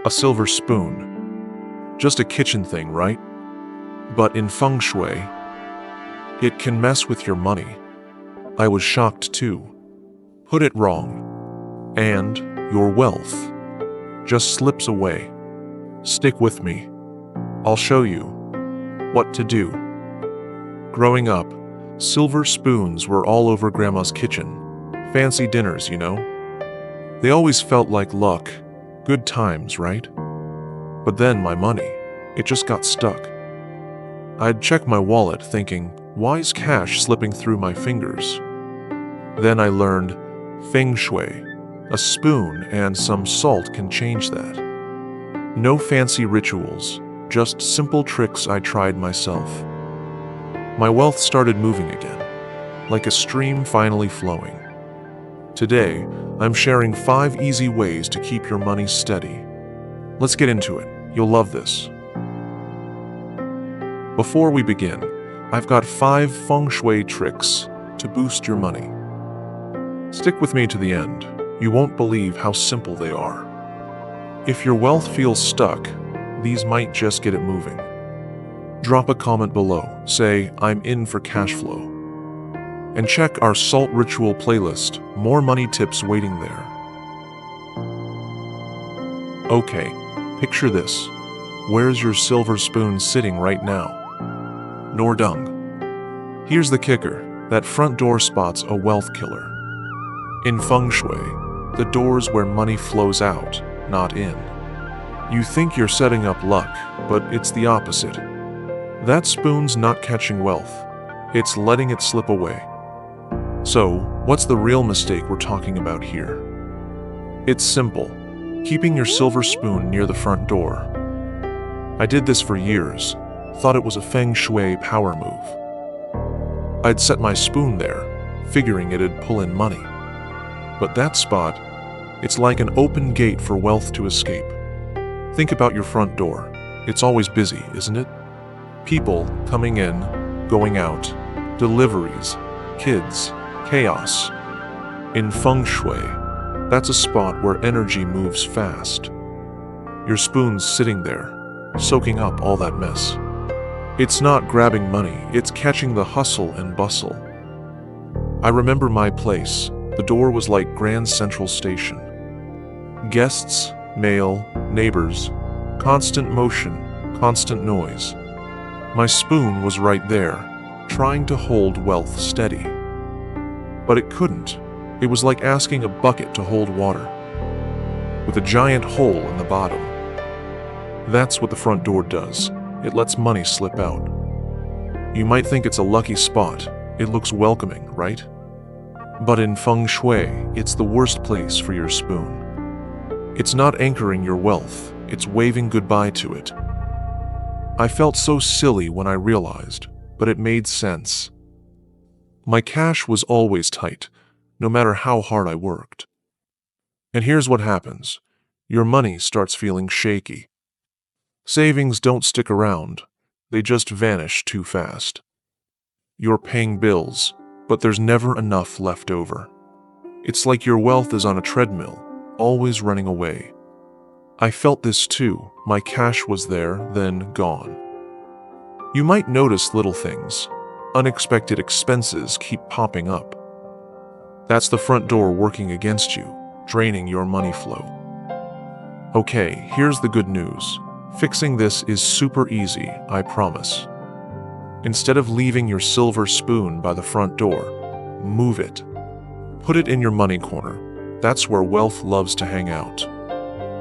A silver spoon. Just a kitchen thing, right? But in Feng Shui, it can mess with your money. I was shocked too. Put it wrong, and your wealth just slips away. Stick with me. I'll show you what to do. Growing up, silver spoons were all over Grandma's kitchen. Fancy dinners, you know? They always felt like luck. Good times, right? But then my money, it just got stuck. I'd check my wallet thinking, why is cash slipping through my fingers? Then I learned Feng Shui. A spoon and some salt can change that. No fancy rituals, just simple tricks I tried myself. My wealth started moving again, like a stream finally flowing. Today, I'm sharing 5 easy ways to keep your money steady. Let's get into it. You'll love this. Before we begin, I've got 5 Feng Shui tricks to boost your money. Stick with me to the end. You won't believe how simple they are. If your wealth feels stuck, these might just get it moving. Drop a comment below. Say, I'm in for cash flow. And check our salt ritual playlist. More money tips waiting there. Okay, picture this. Where's your silver spoon sitting right now? Nor dung. Here's the kicker. That front door spot's a wealth killer. In Feng Shui, the door's where money flows out, not in. You think you're setting up luck, but it's the opposite. That spoon's not catching wealth. It's letting it slip away. So, what's the real mistake we're talking about here? It's simple. Keeping your silver spoon near the front door. I did this for years. Thought it was a Feng Shui power move. I'd set my spoon there, figuring it'd pull in money. But that spot, it's like an open gate for wealth to escape. Think about your front door. It's always busy, isn't it? People coming in, going out, deliveries, kids, chaos. In Feng Shui, that's a spot where energy moves fast. Your spoon's sitting there, soaking up all that mess. It's not grabbing money, it's catching the hustle and bustle. I remember my place. The door was like Grand Central Station. Guests, mail, neighbors, constant motion, constant noise. My spoon was right there, trying to hold wealth steady. But it couldn't. It was like asking a bucket to hold water, with a giant hole in the bottom. That's what the front door does. It lets money slip out. You might think it's a lucky spot. It looks welcoming, right? But in Feng Shui, it's the worst place for your spoon. It's not anchoring your wealth, it's waving goodbye to it. I felt so silly when I realized, but it made sense. My cash was always tight, no matter how hard I worked. And here's what happens. Your money starts feeling shaky. Savings don't stick around, they just vanish too fast. You're paying bills, but there's never enough left over. It's like your wealth is on a treadmill, always running away. I felt this too. My cash was there, then gone. You might notice little things. Unexpected expenses keep popping up. That's the front door working against you, draining your money flow. Okay, here's the good news. Fixing this is super easy, I promise. Instead of leaving your silver spoon by the front door, move it. Put it in your money corner. That's where wealth loves to hang out.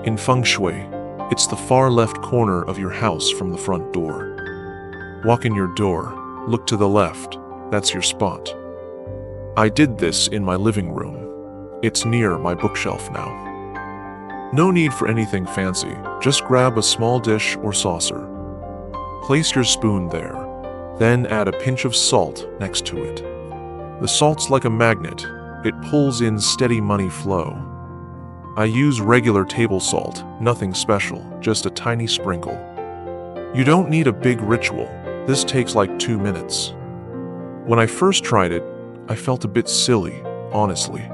In Feng Shui, it's the far left corner of your house from the front door. Walk in your door, look to the left, that's your spot. I did this in my living room. It's near my bookshelf now. No need for anything fancy, just grab a small dish or saucer. Place your spoon there. Then add a pinch of salt next to it. The salt's like a magnet. It pulls in steady money flow. I use regular table salt, nothing special, just a tiny sprinkle. You don't need a big ritual. This takes like 2 minutes. When I first tried it, I felt a bit silly, honestly.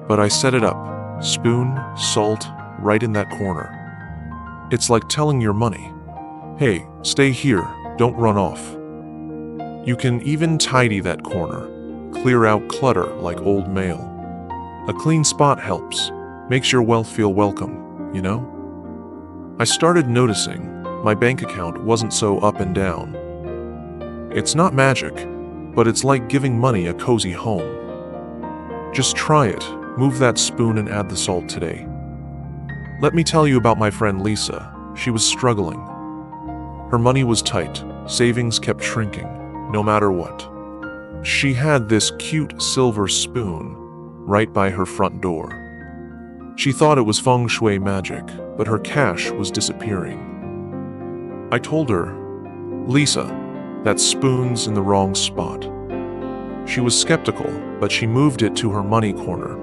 But I set it up, spoon, salt, right in that corner. It's like telling your money, hey, stay here, don't run off. You can even tidy that corner, clear out clutter like old mail. A clean spot helps, makes your wealth feel welcome, you know? I started noticing my bank account wasn't so up and down. It's not magic, but it's like giving money a cozy home. Just try it, move that spoon and add the salt today. Let me tell you about my friend Lisa. She was struggling. Her money was tight, savings kept shrinking, no matter what. She had this cute silver spoon right by her front door. She thought it was Feng Shui magic, but her cash was disappearing. I told her, Lisa, that spoon's in the wrong spot. She was skeptical, but she moved it to her money corner.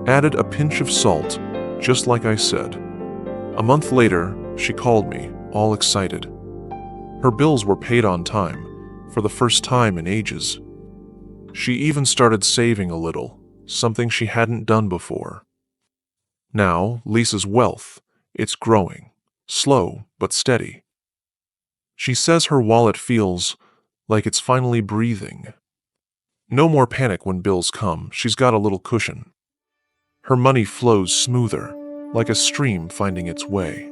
Added a pinch of salt, just like I said. A month later, she called me, all excited. Her bills were paid on time, for the first time in ages. She even started saving a little, something she hadn't done before. Now, Lisa's wealth, it's growing, slow but steady. She says her wallet feels like it's finally breathing. No more panic when bills come, she's got a little cushion. Her money flows smoother, like a stream finding its way.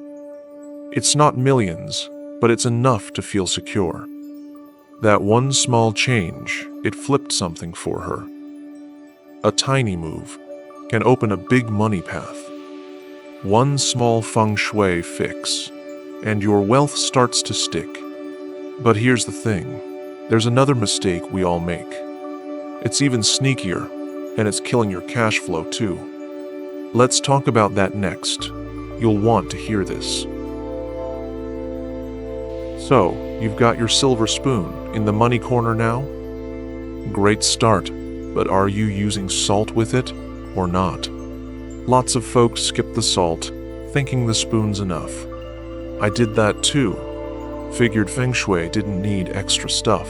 It's not millions, but it's enough to feel secure. That one small change, it flipped something for her. A tiny move can open a big money path. One small feng shui fix, and your wealth starts to stick. But here's the thing, there's another mistake we all make. It's even sneakier, and it's killing your cash flow too. Let's talk about that next. You'll want to hear this. So, you've got your silver spoon in the money corner now? Great start, but are you using salt with it or not? Lots of folks skip the salt, thinking the spoon's enough. I did that too. Figured Feng Shui didn't need extra stuff.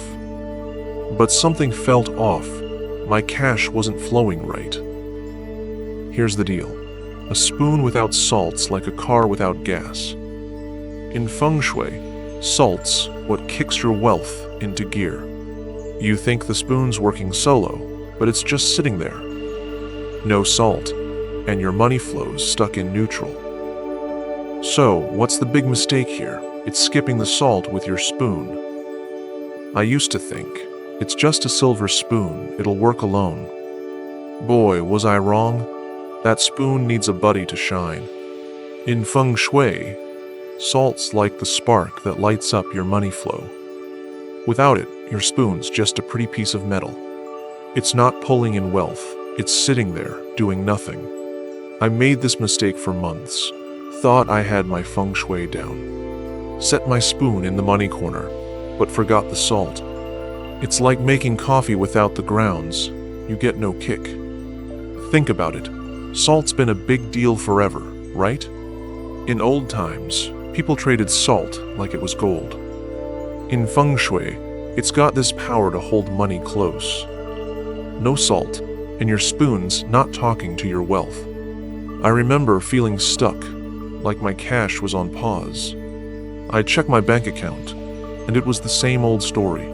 But something felt off. My cash wasn't flowing right. Here's the deal. A spoon without salt's like a car without gas. In Feng Shui, salt's what kicks your wealth into gear. You think the spoon's working solo, but it's just sitting there. No salt, and your money flow's stuck in neutral. So, what's the big mistake here? It's skipping the salt with your spoon. I used to think, it's just a silver spoon, it'll work alone. Boy, was I wrong. That spoon needs a buddy to shine. In Feng Shui, salt's like the spark that lights up your money flow. Without it, your spoon's just a pretty piece of metal. It's not pulling in wealth, it's sitting there, doing nothing. I made this mistake for months. Thought I had my Feng Shui down. Set my spoon in the money corner, but forgot the salt. It's like making coffee without the grounds. You get no kick. Think about it. Salt's been a big deal forever, right? In old times, people traded salt like it was gold. In Feng Shui, it's got this power to hold money close. No salt, and your spoon's not talking to your wealth. I remember feeling stuck, like my cash was on pause. I checked my bank account, and it was the same old story.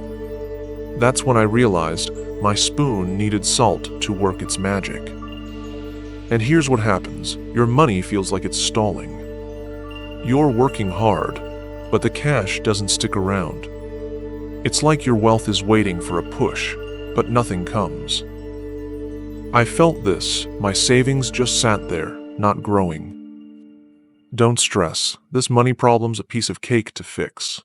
That's when I realized my spoon needed salt to work its magic. And here's what happens. Your money feels like it's stalling. You're working hard, but the cash doesn't stick around. It's like your wealth is waiting for a push, but nothing comes. I felt this. My savings just sat there, not growing. Don't stress. This money problem's a piece of cake to fix.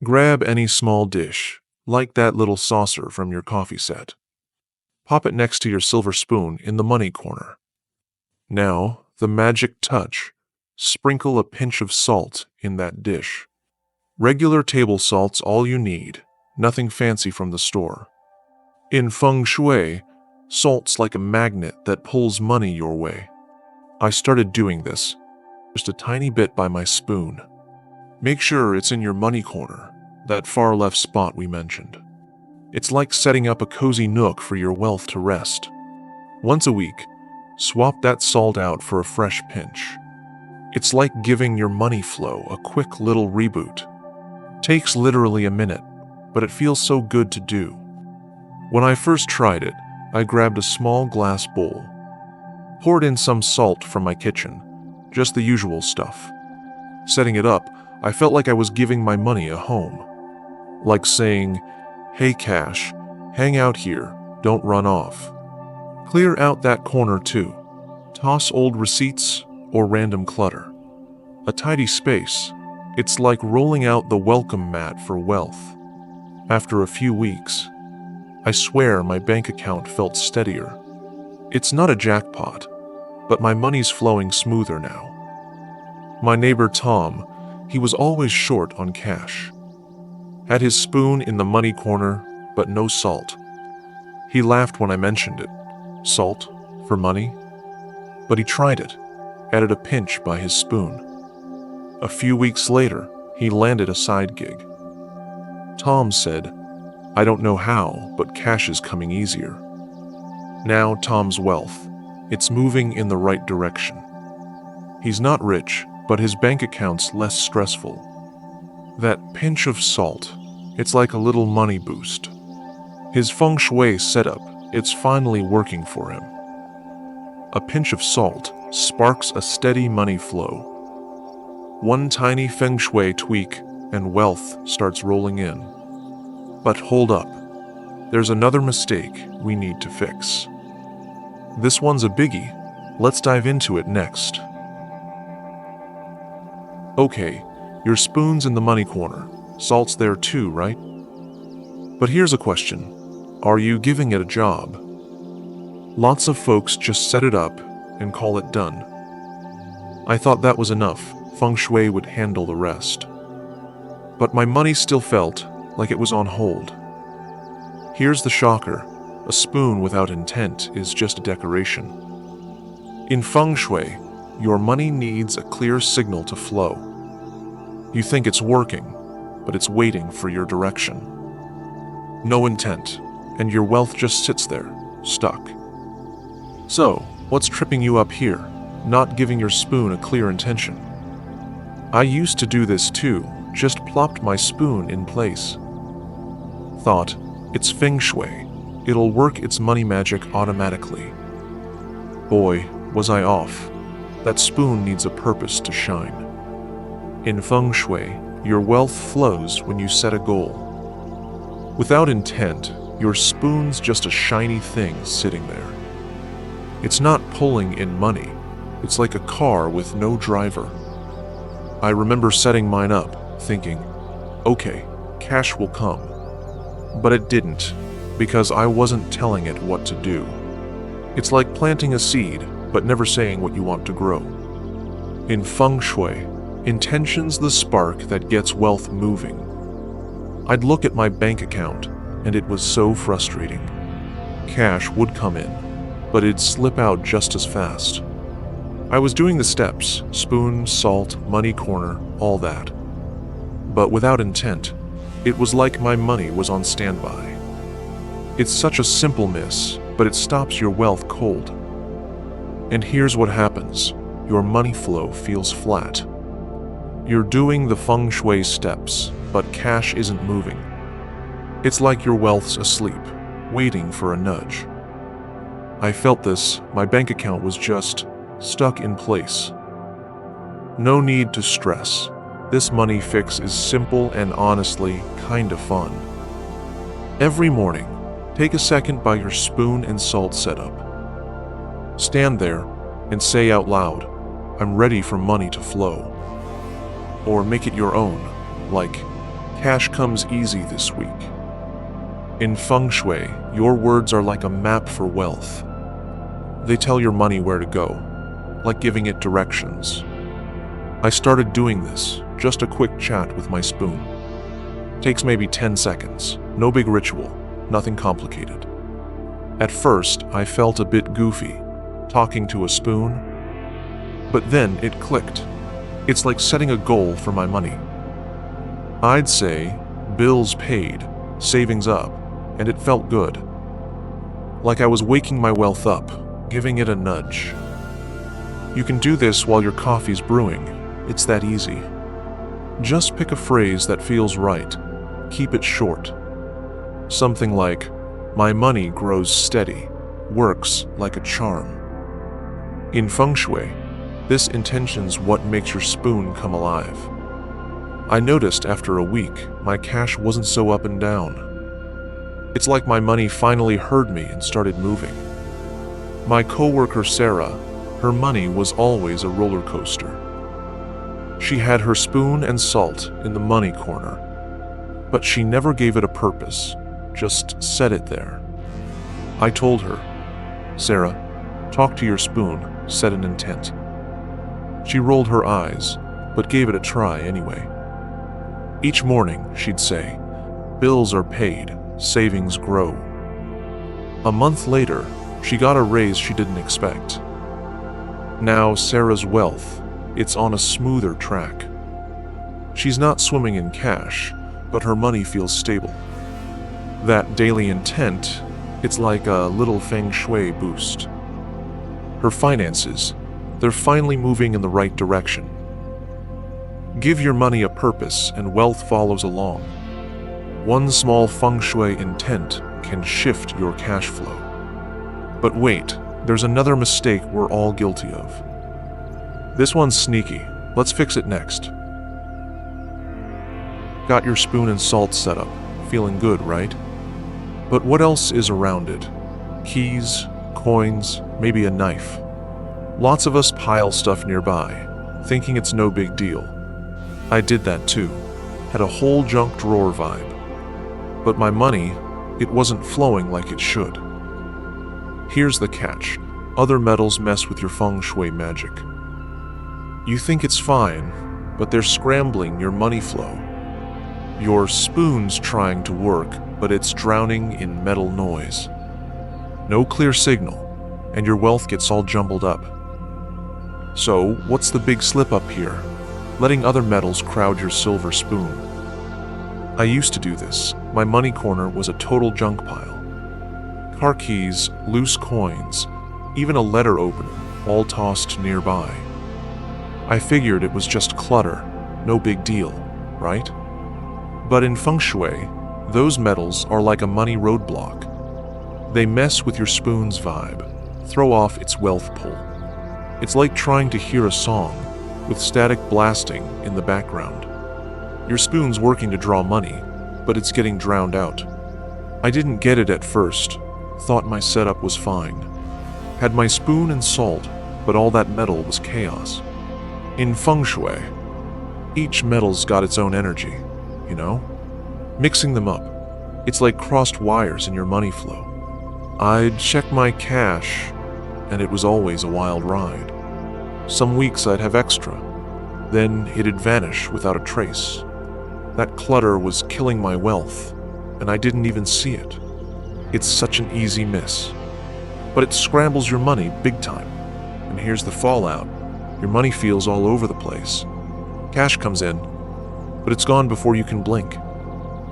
Grab any small dish, like that little saucer from your coffee set. Pop it next to your silver spoon in the money corner. Now, the magic touch. Sprinkle a pinch of salt in that dish. Regular table salt's all you need, nothing fancy from the store. In Feng Shui, salt's like a magnet that pulls money your way. I started doing this, just a tiny bit by my spoon. Make sure it's in your money corner, that far left spot we mentioned. It's like setting up a cozy nook for your wealth to rest. Once a week, swap that salt out for a fresh pinch. It's like giving your money flow a quick little reboot. Takes literally a minute, but it feels so good to do. When I first tried it, I grabbed a small glass bowl, poured in some salt from my kitchen, just the usual stuff. Setting it up, I felt like I was giving my money a home. Like saying, "Hey cash, hang out here, don't run off. Clear out that corner too. Toss old receipts or random clutter. A tidy space. It's like rolling out the welcome mat for wealth." After a few weeks, I swear my bank account felt steadier. It's not a jackpot, but my money's flowing smoother now. My neighbor Tom, he was always short on cash. Had his spoon in the money corner, but no salt. He laughed when I mentioned it. Salt? For money? But he tried it, added a pinch by his spoon. A few weeks later, he landed a side gig. Tom said, "I don't know how, but cash is coming easier." Now Tom's wealth, it's moving in the right direction. He's not rich, but his bank account's less stressful. That pinch of salt, it's like a little money boost. His Feng Shui setup, it's finally working for him. A pinch of salt sparks a steady money flow. One tiny Feng Shui tweak and wealth starts rolling in. But hold up, there's another mistake we need to fix. This one's a biggie. Let's dive into it next. Okay, your spoon's in the money corner. Salt's there too, right? But here's a question. Are you giving it a job? Lots of folks just set it up and call it done. I thought that was enough. Feng Shui would handle the rest. But my money still felt like it was on hold. Here's the shocker. A spoon without intent is just a decoration. In Feng Shui, your money needs a clear signal to flow. You think it's working, but it's waiting for your direction. No intent, and your wealth just sits there, stuck. So, what's tripping you up here? Not giving your spoon a clear intention. I used to do this too, just plopped my spoon in place. Thought, it's Feng Shui. It'll work its money magic automatically. Boy, was I off. That spoon needs a purpose to shine. In Feng Shui, your wealth flows when you set a goal. Without intent, your spoon's just a shiny thing sitting there. It's not pulling in money. It's like a car with no driver. I remember setting mine up, thinking, okay, cash will come. But it didn't, because I wasn't telling it what to do. It's like planting a seed, but never saying what you want to grow. In Feng Shui, intention's the spark that gets wealth moving. I'd look at my bank account, and it was so frustrating. Cash would come in, but it'd slip out just as fast. I was doing the steps, spoon, salt, money corner, all that. But without intent, it was like my money was on standby. It's such a simple miss, but it stops your wealth cold. And here's what happens. Your money flow feels flat. You're doing the Feng Shui steps, but cash isn't moving. It's like your wealth's asleep, waiting for a nudge. I felt this. My bank account was just stuck in place. No need to stress. This money fix is simple and honestly kinda fun. Every morning, take a second by your spoon and salt setup. Stand there and say out loud, "I'm ready for money to flow." Or make it your own, like, "Cash comes easy this week." In Feng Shui, your words are like a map for wealth. They tell your money where to go, like giving it directions. I started doing this, just a quick chat with my spoon. Takes maybe 10 seconds, no big ritual, nothing complicated. At first, I felt a bit goofy, talking to a spoon. But then it clicked. It's like setting a goal for my money. I'd say, bills paid, savings up, and it felt good. Like I was waking my wealth up, giving it a nudge. You can do this while your coffee's brewing. It's that easy. Just pick a phrase that feels right. Keep it short. Something like, "My money grows steady, works like a charm." In Feng Shui, this intention's what makes your spoon come alive. I noticed after a week, my cash wasn't so up and down. It's like my money finally heard me and started moving. My coworker Sarah, her money was always a roller coaster. She had her spoon and salt in the money corner, but she never gave it a purpose, just set it there. I told her, "Sarah, talk to your spoon, set an intent." She rolled her eyes, but gave it a try anyway. Each morning, she'd say, "Bills are paid, savings grow." A month later, she got a raise she didn't expect. Now Sarah's wealth, it's on a smoother track. She's not swimming in cash, but her money feels stable. That daily intent, it's like a little Feng Shui boost. Her finances, they're finally moving in the right direction. Give your money a purpose and wealth follows along. One small Feng Shui intent can shift your cash flow. But wait, there's another mistake we're all guilty of. This one's sneaky. Let's fix it next. Got your spoon and salt set up. Feeling good, right? But what else is around it? Keys, coins, maybe a knife. Lots of us pile stuff nearby, thinking it's no big deal. I did that too. Had a whole junk drawer vibe. But my money, it wasn't flowing like it should. Here's the catch. Other metals mess with your Feng Shui magic. You think it's fine, but they're scrambling your money flow. Your spoon's trying to work, but it's drowning in metal noise. No clear signal, and your wealth gets all jumbled up. So, what's the big slip up here? Letting other metals crowd your silver spoon. I used to do this. My money corner was a total junk pile. Car keys, loose coins, even a letter opener, all tossed nearby. I figured it was just clutter, no big deal, right? But in Feng Shui, those metals are like a money roadblock. They mess with your spoon's vibe, throw off its wealth pull. It's like trying to hear a song with static blasting in the background. Your spoon's working to draw money, but it's getting drowned out. I didn't get it at first, thought my setup was fine. Had my spoon and salt, but all that metal was chaos. In Feng Shui, each metal's got its own energy, you know? Mixing them up, it's like crossed wires in your money flow. I'd check my cash, and it was always a wild ride. Some weeks I'd have extra, then it'd vanish without a trace. That clutter was killing my wealth, and I didn't even see it. It's such an easy miss. But it scrambles your money big time. And here's the fallout. Your money feels all over the place. Cash comes in, but it's gone before you can blink.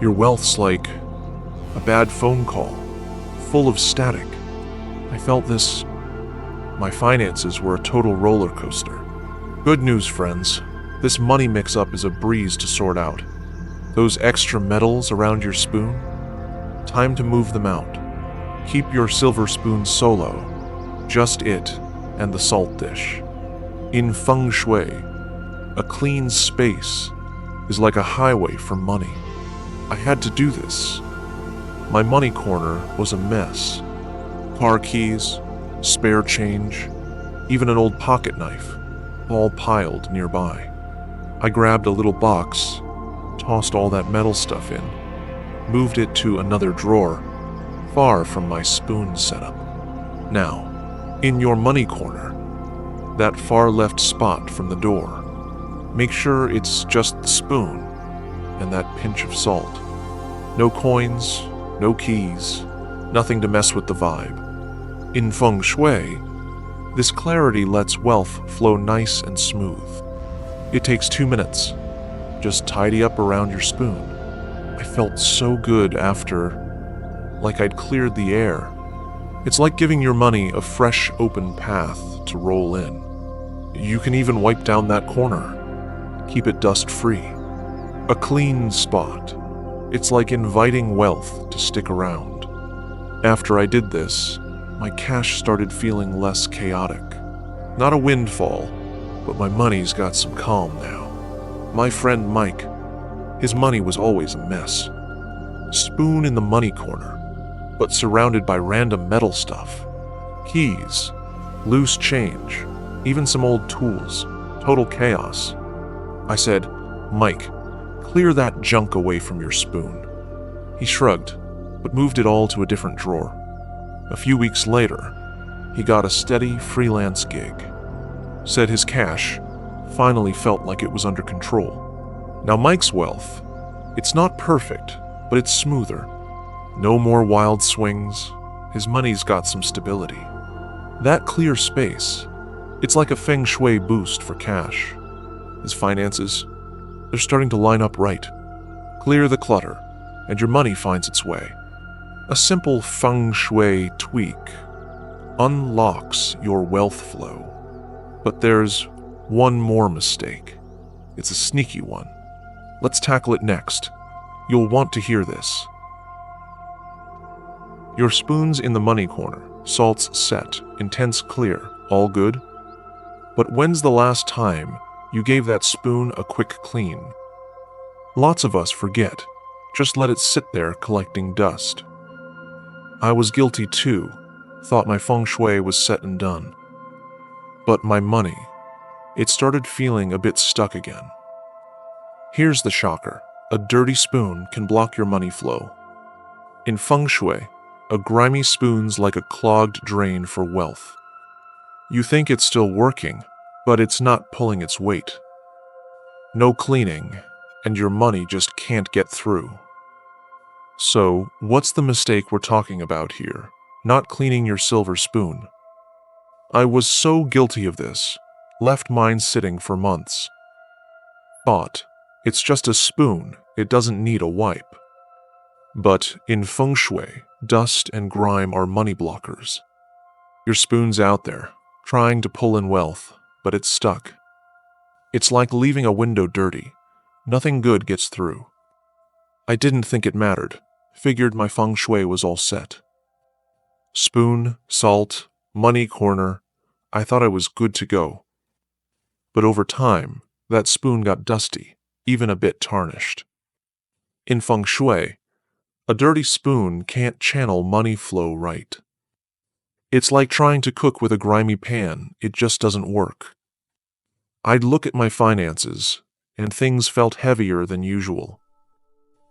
Your wealth's like a bad phone call, full of static. I felt this. My finances were a total roller coaster. Good news, friends. This money mix-up is a breeze to sort out. Those extra metals around your spoon? Time to move them out. Keep your silver spoon solo, just it and the salt dish. In Feng Shui, a clean space is like a highway for money. I had to do this. My money corner was a mess. Car keys, spare change, even an old pocket knife, all piled nearby. I grabbed a little box, tossed all that metal stuff in, moved it to another drawer, far from my spoon setup. Now, in your money corner, that far left spot from the door, make sure it's just the spoon and that pinch of salt. No coins, no keys, nothing to mess with the vibe. In Feng Shui, this clarity lets wealth flow nice and smooth. It takes 2 minutes. Just tidy up around your spoon. I felt so good after, like I'd cleared the air. It's like giving your money a fresh, open path to roll in. You can even wipe down that corner. Keep it dust-free. A clean spot. It's like inviting wealth to stick around. After I did this, my cash started feeling less chaotic. Not a windfall, but my money's got some calm now. My friend Mike, his money was always a mess. Spoon in the money corner, but surrounded by random metal stuff. Keys, loose change, even some old tools. Total chaos. I said, "Mike, clear that junk away from your spoon." He shrugged, but moved it all to a different drawer. A few weeks later, he got a steady freelance gig. Said his cash finally felt like it was under control. Now Mike's wealth, it's not perfect, but it's smoother. No more wild swings. His money's got some stability. That clear space, it's like a Feng Shui boost for cash. His finances, they're starting to line up right. Clear the clutter, and your money finds its way. A simple Feng Shui tweak unlocks your wealth flow. But there's one more mistake. It's a sneaky one. Let's tackle it next. You'll want to hear this. Your spoon's in the money corner, salts set, intense clear, all good? But when's the last time you gave that spoon a quick clean? Lots of us forget. Just let it sit there collecting dust. I was guilty too, thought my feng shui was set and done. But my money, it started feeling a bit stuck again. Here's the shocker. A dirty spoon can block your money flow. In Feng Shui, a grimy spoon's like a clogged drain for wealth. You think it's still working, but it's not pulling its weight. No cleaning, and your money just can't get through. So, what's the mistake we're talking about here? Not cleaning your silver spoon. I was so guilty of this, left mine sitting for months. Thought, it's just a spoon, it doesn't need a wipe. But in Feng Shui, dust and grime are money blockers. Your spoon's out there, trying to pull in wealth, but it's stuck. It's like leaving a window dirty. Nothing good gets through. I didn't think it mattered. Figured my Feng Shui was all set. Spoon, salt, money corner, I thought I was good to go. But over time, that spoon got dusty, even a bit tarnished. In Feng Shui, a dirty spoon can't channel money flow right. It's like trying to cook with a grimy pan, it just doesn't work. I'd look at my finances, and things felt heavier than usual.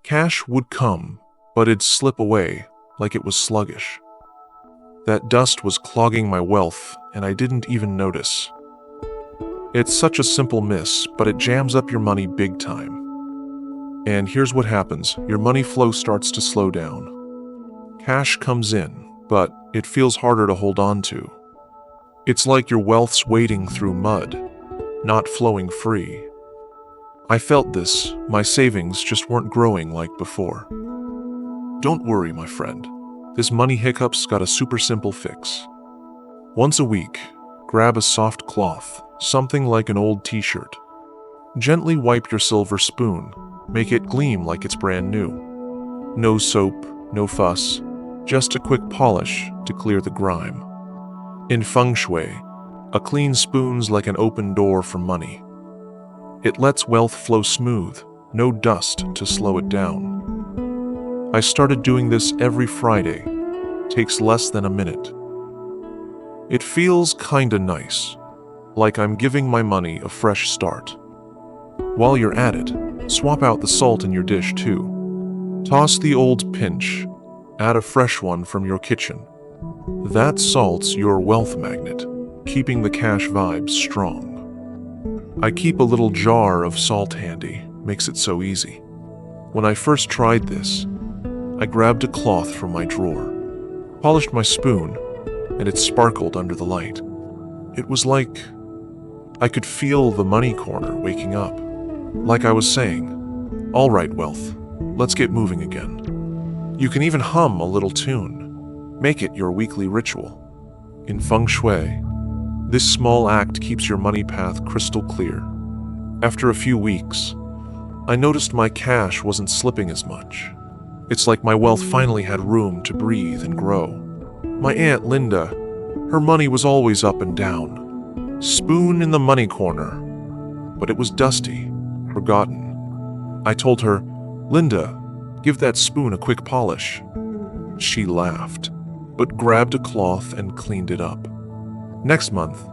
Cash would come, but it'd slip away like it was sluggish. That dust was clogging my wealth, and I didn't even notice. It's such a simple miss, but it jams up your money big time. And here's what happens. Your money flow starts to slow down. Cash comes in, but it feels harder to hold on to. It's like your wealth's wading through mud, not flowing free. I felt this. My savings just weren't growing like before. Don't worry, my friend. This money hiccup's got a super simple fix. Once a week, grab a soft cloth, something like an old t-shirt. Gently wipe your silver spoon. Make it gleam like it's brand new. No soap, no fuss, just a quick polish to clear the grime. In Feng Shui, a clean spoon's like an open door for money. It lets wealth flow smooth, no dust to slow it down. I started doing this every Friday. Takes less than a minute. It feels kinda nice, like I'm giving my money a fresh start. While you're at it, swap out the salt in your dish too. Toss the old pinch, add a fresh one from your kitchen. That salt's your wealth magnet, keeping the cash vibes strong. I keep a little jar of salt handy, makes it so easy. When I first tried this, I grabbed a cloth from my drawer, polished my spoon, and it sparkled under the light. It was like I could feel the money corner waking up. Like I was saying, "All right, wealth, let's get moving again." You can even hum a little tune. Make it your weekly ritual. In Feng Shui, This small act keeps your money path crystal clear. After a few weeks, I noticed my cash wasn't slipping as much. It's like my wealth finally had room to breathe and grow. My Aunt Linda, her money was always up and down. Spoon in the money corner. But it was dusty, forgotten. I told her, "Linda, give that spoon a quick polish." She laughed, but grabbed a cloth and cleaned it up. Next month,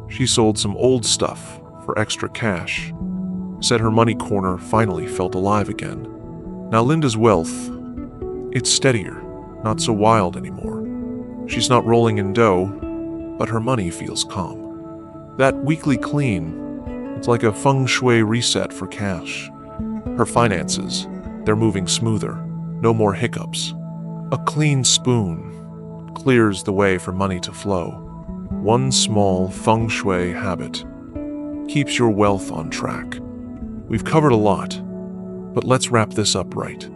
she sold some old stuff for extra cash. Said her money corner finally felt alive again. Now Linda's wealth, it's steadier, not so wild anymore. She's not rolling in dough, but her money feels calm. That weekly clean, it's like a Feng Shui reset for cash. Her finances, they're moving smoother, no more hiccups. A clean spoon clears the way for money to flow. One small Feng Shui habit keeps your wealth on track. We've covered a lot, but let's wrap this up right.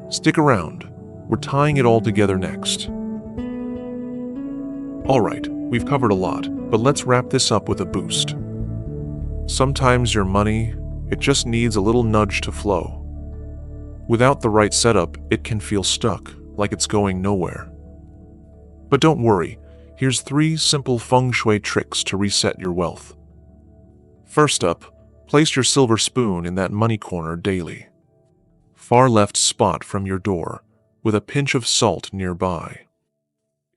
Stick around, we're tying it all together next. Alright, we've covered a lot, but let's wrap this up with a boost. Sometimes your money, it just needs a little nudge to flow. Without the right setup, it can feel stuck, like it's going nowhere. But don't worry, here's 3 simple Feng Shui tricks to reset your wealth. First up, place your silver spoon in that money corner daily. Far left spot from your door, with a pinch of salt nearby.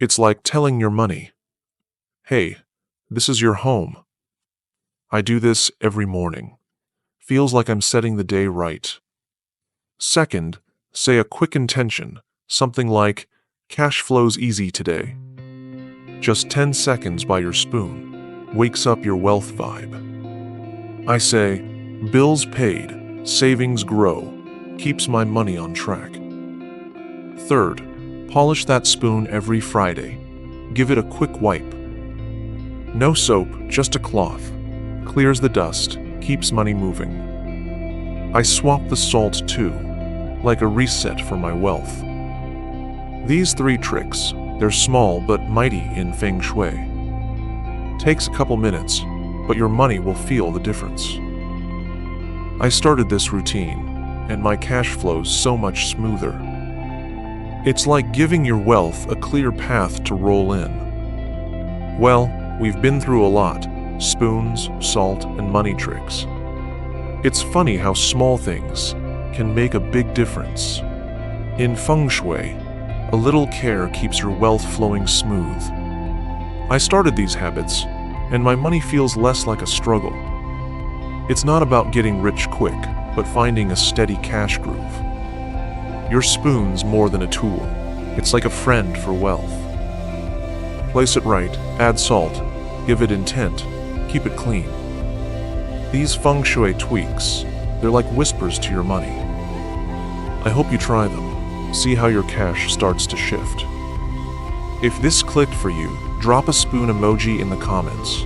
It's like telling your money, "Hey, this is your home." I do this every morning. Feels like I'm setting the day right. Second, say a quick intention, something like, "Cash flows easy today." Just 10 seconds by your spoon wakes up your wealth vibe. I say, "Bills paid, savings grow, keeps my money on track." Third, polish that spoon every Friday. Give it a quick wipe. No soap, just a cloth. Clears the dust, keeps money moving. I swap the salt too, like a reset for my wealth. These 3 tricks, they're small but mighty in Feng Shui. Takes a couple minutes, but your money will feel the difference. I started this routine, and my cash flows so much smoother. It's like giving your wealth a clear path to roll in. Well, we've been through a lot: spoons, salt, and money tricks. It's funny how small things can make a big difference. In Feng Shui, a little care keeps your wealth flowing smooth. I started these habits, and my money feels less like a struggle. It's not about getting rich quick, but finding a steady cash groove. Your spoon's more than a tool. It's like a friend for wealth. Place it right, add salt, give it intent, keep it clean. These Feng Shui tweaks, they're like whispers to your money. I hope you try them. See how your cash starts to shift. If this clicked for you, drop a spoon emoji in the comments.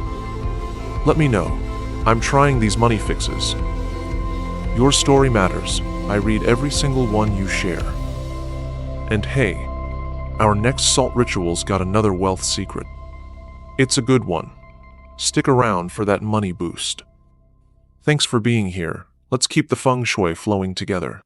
Let me know. I'm trying these money fixes. Your story matters. I read every single one you share. And hey, our next salt ritual's got another wealth secret. It's a good one. Stick around for that money boost. Thanks for being here. Let's keep the Feng Shui flowing together.